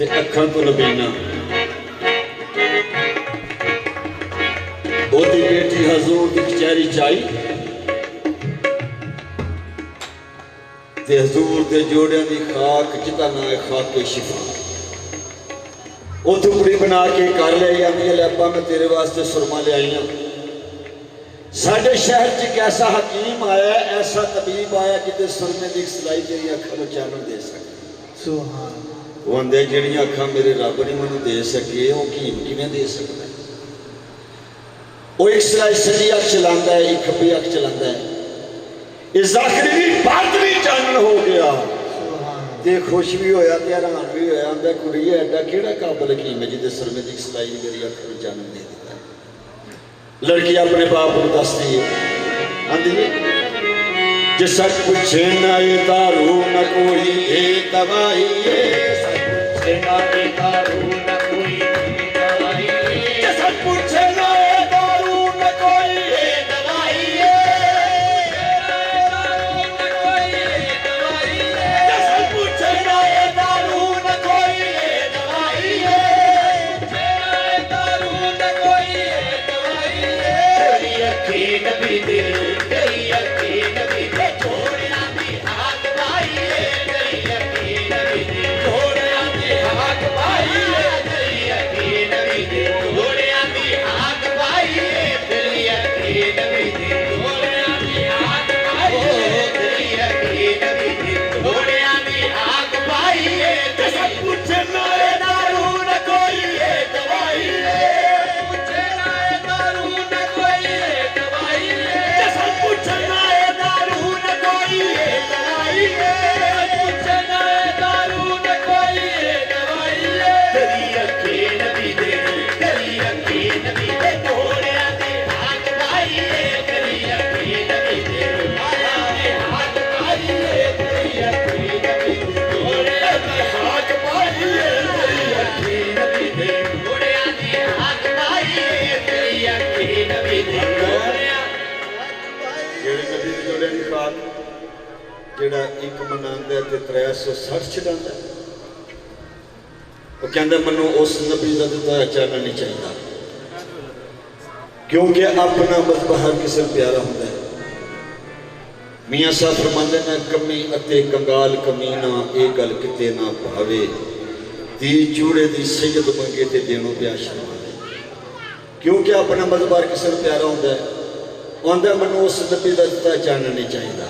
ते अखां तो लबीना ओदी बेटी हजूर दी कचहरी चाई ते हजूर दे जोड़ियां दी खाक जिदा नाम है खाके शिफा वो टुकड़ी बना के कर ले आंदी है अब्बा मैं तेरे वास्ते सुरमा ले आई हूं साडे शहर च एक ऐसा हकीम आया ऐसा तबीब आया कि सुरमे की सिलाई तेरी अखां नूं चानण दे सके सुभान वो आंदे जिहड़ियां अखां मेरे रब ने मैनूं दे सके वो हकीम किवें दे सकदा है वो एक सिलाई सजी अख चलांदा है एक खब्बी अख चलांदा है इस आखिरी भी बात भी चानण हो गया ते खुश भी होया ते हैरान भी होया आंदा कुड़िए एडा किहड़ा काबल हकीम है जिहदे सुरमे की सिलाई मेरी अख नूं चानण दे दित्ता लड़की अपने बाप को दसदी है आंदी जे सच पूछे ना ये दारू न कोई ये दवाई है सच पूछे ना ये दारू न कोई ये दवाई है जे सच पूछे ना ये दारू न कोई ये दवाई है दारू न कोई ये दवाई है जे सच पूछे ना ये दारू न कोई ये दवाई है दारू न कोई ये दवाई है तेरी अखीं नबी दे तेरी अखीं नबी दे छोड़िया दी हाथ भाई तेरी अखीं नबी दे छोड़िया दी हाथ भाई तेरी अखीं नबी दे छोड़िया दी हाथ भाई तेरी अखीं नबी दे छोड़िया दी हाथ भाई तेरी अखीं नबी दे छोड़िया दी हाथ भाई ते सब कुछ नाए दारू न कोई ये दवाई पूछे नाए दारू न कोई ये दवाई ते सब कुछ नाए दारू न कोई ये दवाई पूछे नाए दारू न कोई ये दवाई तेरी अखीं नबी दे तेरी अखीं नबी दे छोड़िया दी हाथ भाई तेरी अखीं नबी दे हाथ भाई तेरी अखीं नबी दे छोड़िया दी हाथ भाई तेरी अखीं नबी दे छोड़िया दी हाथ भाई तेरी अखीं नबी दे छोड़िया जेड़े नबी दे जोड़े दी खाक जेड़ा एक मनांदा ते 360 छडांदा वो कहंदा मैनूं उस नबी दा दित्ता चानण नहीं चाहिदा क्योंकि अपना मज़हब हर किसी प्यारा होंदा है मियां साहब फरमांदे ने कमी अते कंगाल कमीना ये गल किते ना भावे धी चूड़े दी सैयद मंगे ते देणों पिया शर्मावे क्योंकि अपना मज़हब हर किसी प्यारा होंदा है आंदा मैनूं उस नबी दा दित्ता चानण नहीं चाहिदा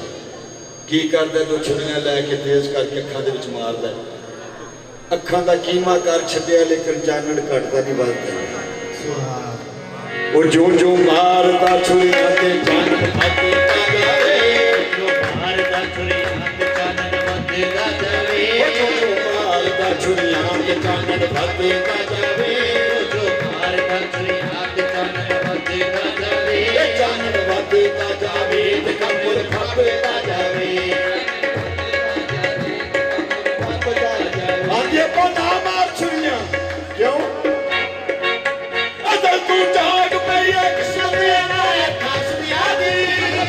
की करदा तो छुरियां लैके तेज करके अखां दे विच मारदा अखां दा कीमा कर छड्डिया लेकिन चानण घटदा नहीं वधदा और जो जो मारदा छुरियां ते चानण वधदा जावे जो मारदा छुरियां ते चानण वधदा जावे जो मारदा छुरियां ते चानण वधदा जावे जो मारदा छुरियां ते चानण वधदा जावे चानण वधदा जावे ते कमर खपदा जावे आगे को ना मार छुरियां क्यों अदल तू जाग पई है किस्मत ना खास दिया दी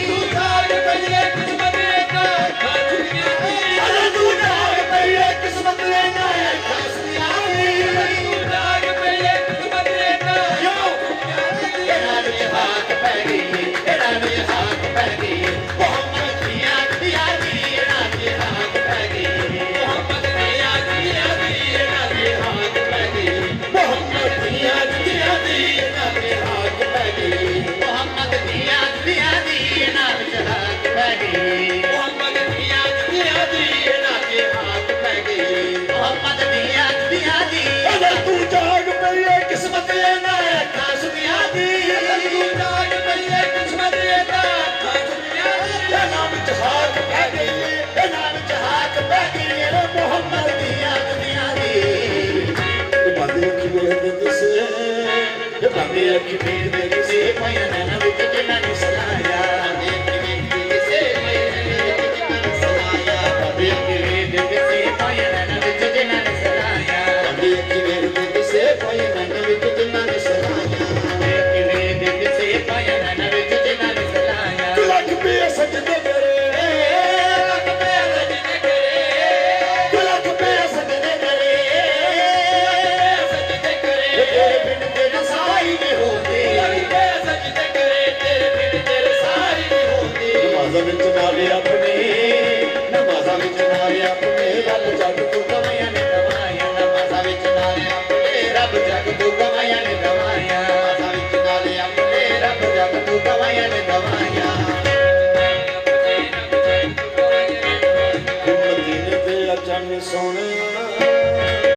तू जाग पई है किस्मत ना खास दिया दी अदल तू जाग पई है किस्मत ना खास दिया दी तू जाग पई है किस्मत ना क्यों तेरा भी हाथ पै गई तेरा भी हाथ पै गई मोहम्मद दिया दिया दी ना भी हाथ पै गई मोहम्मद दिया दिया दी ना भी हाथ पै गई मोहम्मद दिया दिया दी ना भी हाथ पै गई मोहम्मद दिया दिया दी ना भी हाथ पै गई मोहम्मद दिया दिया दी ना भी हाथ पै गई मोहम्मद दिया दिया दी अगर तू जाग पई है किस्मत ना खास दिया दी अगर तू जाग पई है किस्मत ना खास दिया दी नाम हाथ पै गई नाम हाथ पै गई मोहम्मद दिया दिया दी बांदे अखी वेख दिसे बांदे अखी वेख दिसे पाया नैना विच जिन्ना ने सलाया बांदे अखी वेख दिसे पाया नैना विच जिन्ना ने सलाया बांदे अखी वेख दिसे पाया नैना विच जिन्ना ने सलाया बांदे अखी वेख दिसे पाया नैना विच जिन्ना ने सलाया बांदे अखी वेख दिसे पाया नैना विच जिन्ना ने सलाया लख पे सजदे करे लख पे सजदे करे लख पे सजदे करे ਆਪਣੇ ਰੱਬ ਜਗ ਤੂੰ ਗਵਾਇਆ ਨੇ ਗਵਾਇਆ ਨਮਾਜ਼ਾਂ ਵਿੱਚ ਨਾਲੇ ਆਪਣੇ ਰੱਬ ਜਗ ਤੂੰ ਗਵਾਇਆ ਨੇ ਗਵਾਇਆ ਨਮਾਜ਼ਾਂ ਵਿੱਚ ਨਾਲੇ ਆਪਣੇ ਰੱਬ ਜਗ ਤੂੰ ਗਵਾਇਆ ਨੇ ਗਵਾਇਆ